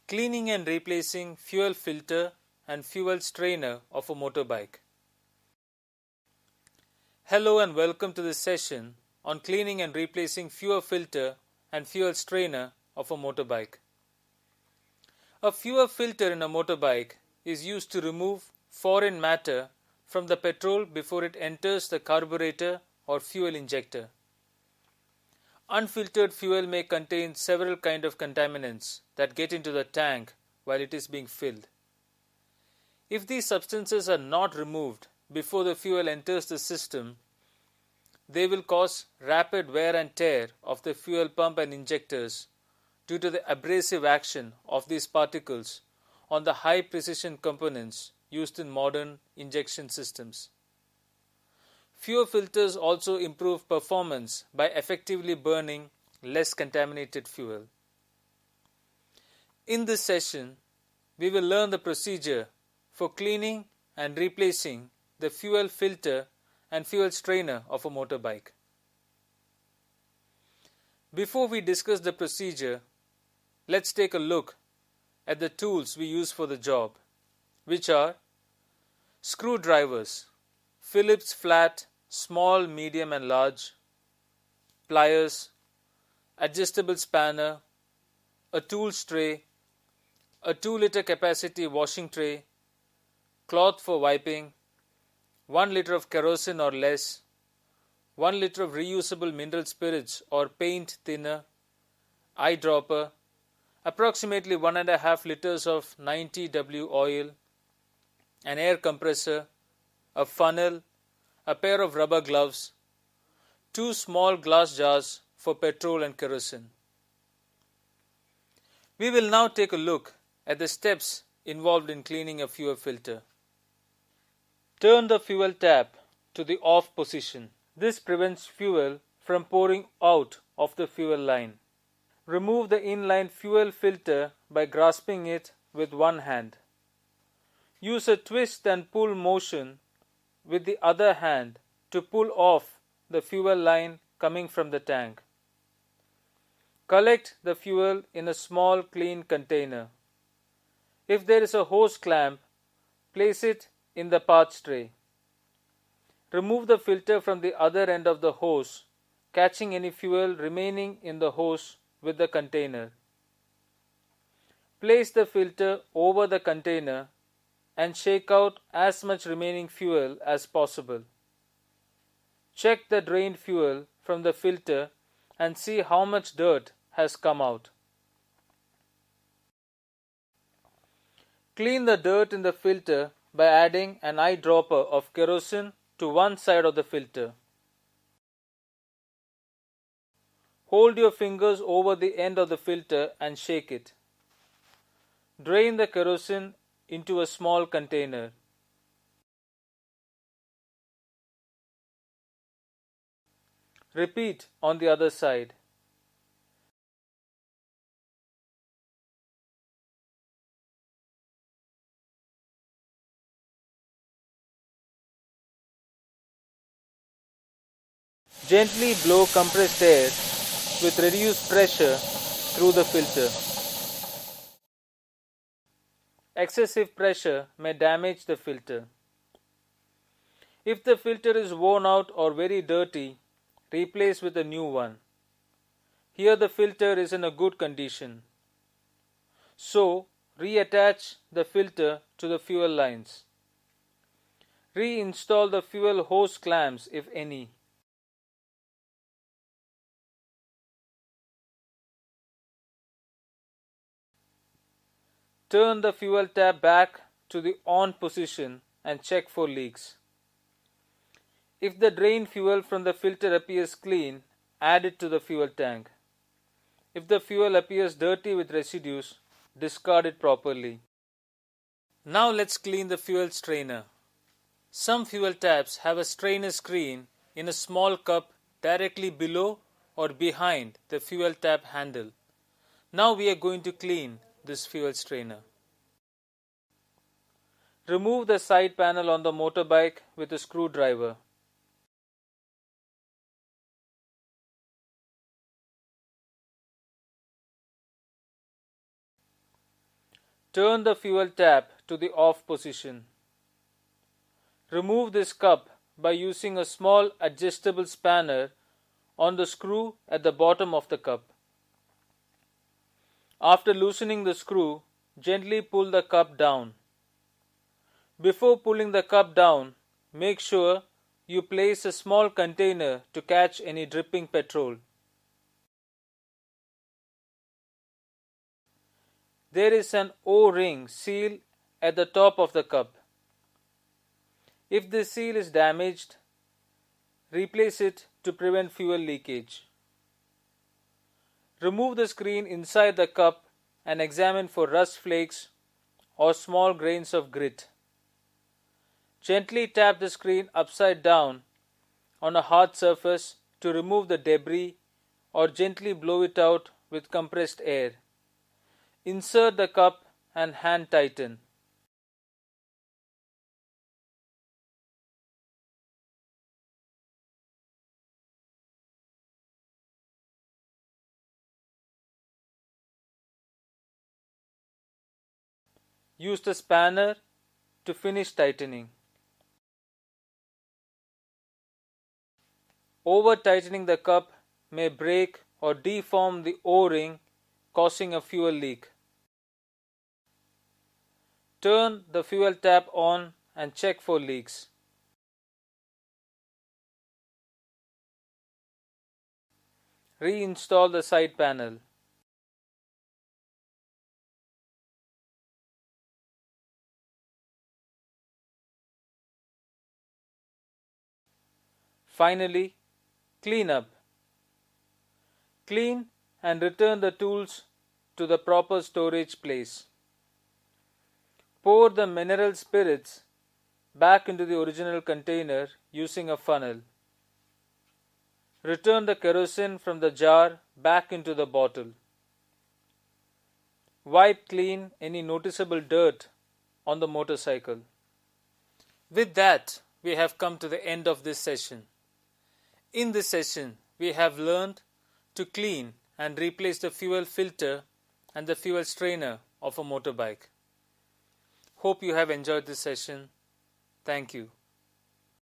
Cleaning and replacing fuel filter and fuel strainer of a motorbike. Hello and welcome to this session on cleaning and replacing fuel filter and fuel strainer of a motorbike. A fuel filter in a motorbike is used to remove foreign matter from the petrol before it enters the carburetor or fuel injector. Unfiltered fuel may contain several kinds of contaminants that get into the tank while it is being filled. If these substances are not removed before the fuel enters the system, they will cause rapid wear and tear of the fuel pump and injectors due to the abrasive action of these particles on the high precision components used in modern injection systems. Fuel filters also improve performance by effectively burning less contaminated fuel. In this session, we will learn the procedure for cleaning and replacing the fuel filter and fuel strainer of a motorbike. Before we discuss the procedure, let's take a look at the tools we use for the job, which are screwdrivers, Phillips flat, small, medium and large, pliers, adjustable spanner, a tool tray, a 2-liter capacity washing tray, cloth for wiping, 1 liter of kerosene or less, 1 liter of reusable mineral spirits or paint thinner, eyedropper, approximately 1.5 liters of 90W oil, an air compressor, a funnel, a pair of rubber gloves, 2 small glass jars for petrol and kerosene. We will now take a look at the steps involved in cleaning a fuel filter. Turn the fuel tap to the off position. This prevents fuel from pouring out of the fuel line. Remove the inline fuel filter by grasping it with one hand. Use a twist and pull motion with the other hand to pull off the fuel line coming from the tank. Collect the fuel in a small clean container. If there is a hose clamp, place it in the parts tray. Remove the filter from the other end of the hose, catching any fuel remaining in the hose with the container. Place the filter over the container and shake out as much remaining fuel as possible. Check the drained fuel from the filter and see how much dirt has come out. Clean the dirt in the filter by adding an eyedropper of kerosene to one side of the filter. Hold your fingers over the end of the filter and shake it. Drain the kerosene into a small container. Repeat on the other side. Gently blow compressed air with reduced pressure through the filter. Excessive pressure may damage the filter. If the filter is worn out or very dirty, replace with a new one. Here the filter is in a good condition. So, reattach the filter to the fuel lines. Reinstall the fuel hose clamps if any. Turn the fuel tap back to the on position and check for leaks. If the drained fuel from the filter appears clean, add it to the fuel tank. If the fuel appears dirty with residues, discard it properly. Now let's clean the fuel strainer. Some fuel taps have a strainer screen in a small cup directly below or behind the fuel tap handle. Now we are going to clean this fuel strainer. Remove the side panel on the motorbike with a screwdriver. Turn the fuel tap to the off position. Remove this cup by using a small adjustable spanner on the screw at the bottom of the cup. After loosening the screw, gently pull the cup down. Before pulling the cup down, make sure you place a small container to catch any dripping petrol. There is an O-ring seal at the top of the cup. If the seal is damaged, replace it to prevent fuel leakage. Remove the screen inside the cup and examine for rust flakes or small grains of grit. Gently tap the screen upside down on a hard surface to remove the debris or gently blow it out with compressed air. Insert the cup and hand tighten. Use the spanner to finish tightening. Over tightening the cup may break or deform the O-ring, causing a fuel leak. Turn the fuel tap on and check for leaks. Reinstall the side panel. Finally, clean up. Clean and return the tools to the proper storage place. Pour the mineral spirits back into the original container using a funnel. Return the kerosene from the jar back into the bottle. Wipe clean any noticeable dirt on the motorcycle. With that, we have come to the end of this session. In this session, we have learned to clean and replace the fuel filter and the fuel strainer of a motorbike. Hope you have enjoyed this session. Thank you.